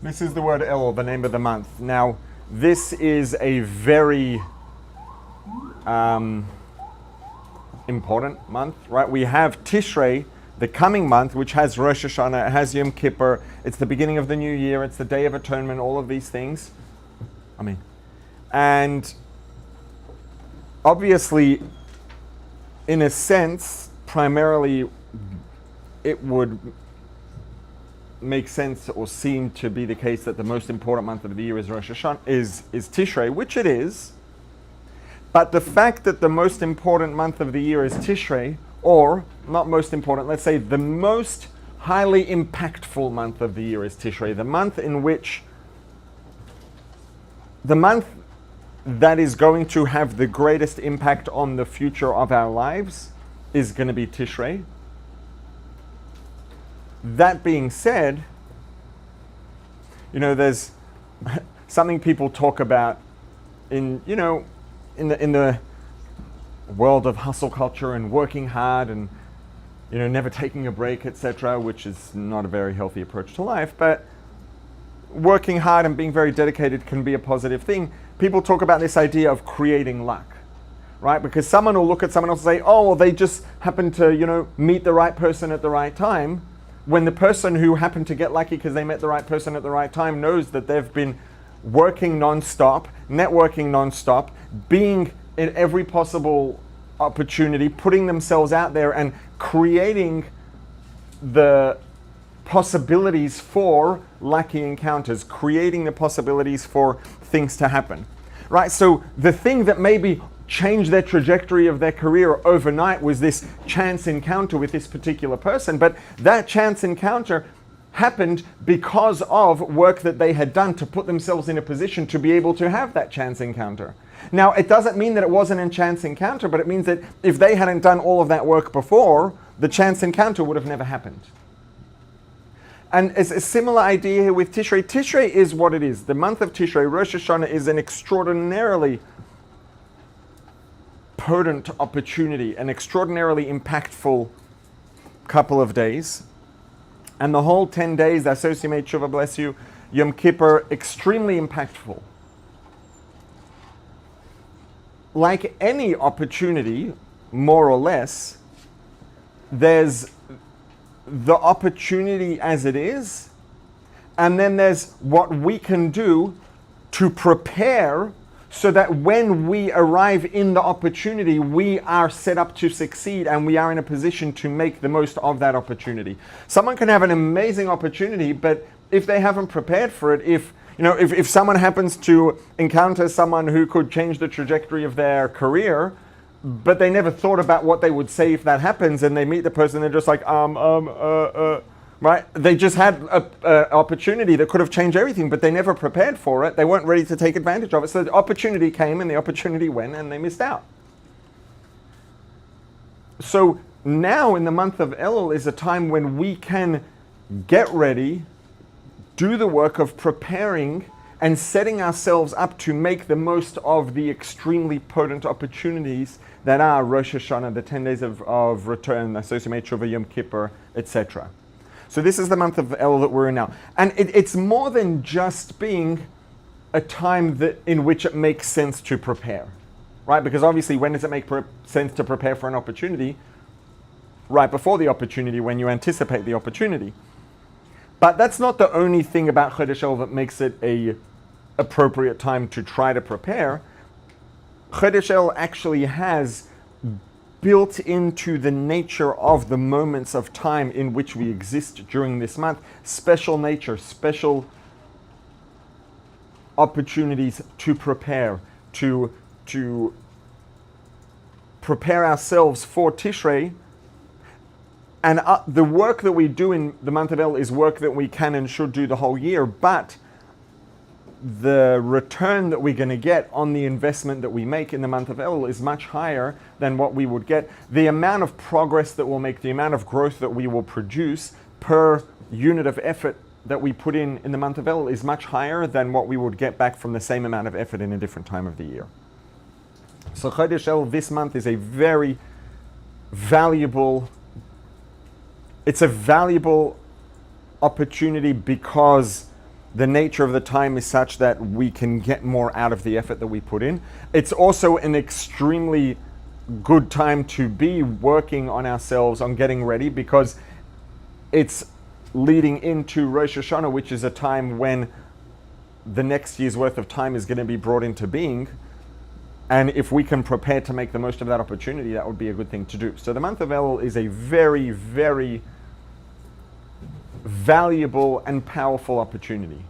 This is the word Elul, the name of the month. Now, this is a very important month, right? We have Tishrei, the coming month, which has Rosh Hashanah, it has Yom Kippur, it's the beginning of the new year, it's the Day of Atonement, all of these things. And obviously, in a sense, primarily, it would make sense or seem to be the case that the most important month of the year is Rosh Hashanah, is Tishrei, which it is. But the fact that the most important month of the year is Tishrei, or not most important, let's say the most highly impactful month of the year is Tishrei, the month that is going to have the greatest impact on the future of our lives is going to be Tishrei. That being said, there's something people talk about in the world of hustle culture and working hard and never taking a break, etc., which is not a very healthy approach to life, but working hard and being very dedicated can be a positive thing. People talk about this idea of creating luck, right? Because someone will look at someone else and say, oh, well, they just happened to, meet the right person at the right time, when the person who happened to get lucky because they met the right person at the right time knows that they've been working non-stop, networking non-stop, being in every possible opportunity, putting themselves out there and creating the possibilities for lucky encounters, creating the possibilities for things to happen, right? So the thing that maybe changed their trajectory of their career overnight was this chance encounter with this particular person, but that chance encounter happened because of work that they had done to put themselves in a position to be able to have that chance encounter. Now, it doesn't mean that it wasn't a chance encounter, but it means that if they hadn't done all of that work before, the chance encounter would have never happened. And it's a similar idea here with Tishrei. Tishrei is what it is. The month of Tishrei, Rosh Hashanah, is an extraordinarily potent opportunity, an extraordinarily impactful couple of days. And the whole 10 days, the Associate Tshuva, bless you, Yom Kippur, extremely impactful. Like any opportunity, more or less, there's the opportunity as it is, and then there's what we can do to prepare so that when we arrive in the opportunity, we are set up to succeed and we are in a position to make the most of that opportunity. Someone can have an amazing opportunity, but if they haven't prepared for it, if someone happens to encounter someone who could change the trajectory of their career, but they never thought about what they would say if that happens, and they meet the person, they're just like, right? They just had an opportunity that could have changed everything, but they never prepared for it. They weren't ready to take advantage of it. So the opportunity came and the opportunity went and they missed out. So now in the month of Elul is a time when we can get ready, do the work of preparing and setting ourselves up to make the most of the extremely potent opportunities that are Rosh Hashanah, the 10 days of return, Associate Tshuva, Yom Kippur, etc. So this is the month of Elul that we're in now. And it's more than just being a time in which it makes sense to prepare, right? Because obviously, when does it make sense to prepare for an opportunity? Right before the opportunity, when you anticipate the opportunity. But that's not the only thing about Chodesh Elul that makes it a appropriate time to try to prepare. Chodesh Elul actually has built into the nature of the moments of time in which we exist during this month, special nature, special opportunities to prepare, to prepare ourselves for Tishrei. And the work that we do in the month of Elul is work that we can and should do the whole year, but the return that we're going to get on the investment that we make in the month of Elul is much higher than what we would get. The amount of progress that we'll make, the amount of growth that we will produce per unit of effort that we put in the month of Elul is much higher than what we would get back from the same amount of effort in a different time of the year. So Chodesh Elul this month is a very valuable, it's a valuable opportunity because the nature of the time is such that we can get more out of the effort that we put in. It's also an extremely good time to be working on ourselves, on getting ready, because it's leading into Rosh Hashanah, which is a time when the next year's worth of time is going to be brought into being. And if we can prepare to make the most of that opportunity, that would be a good thing to do. So the month of Elul is a very, very valuable and powerful opportunity.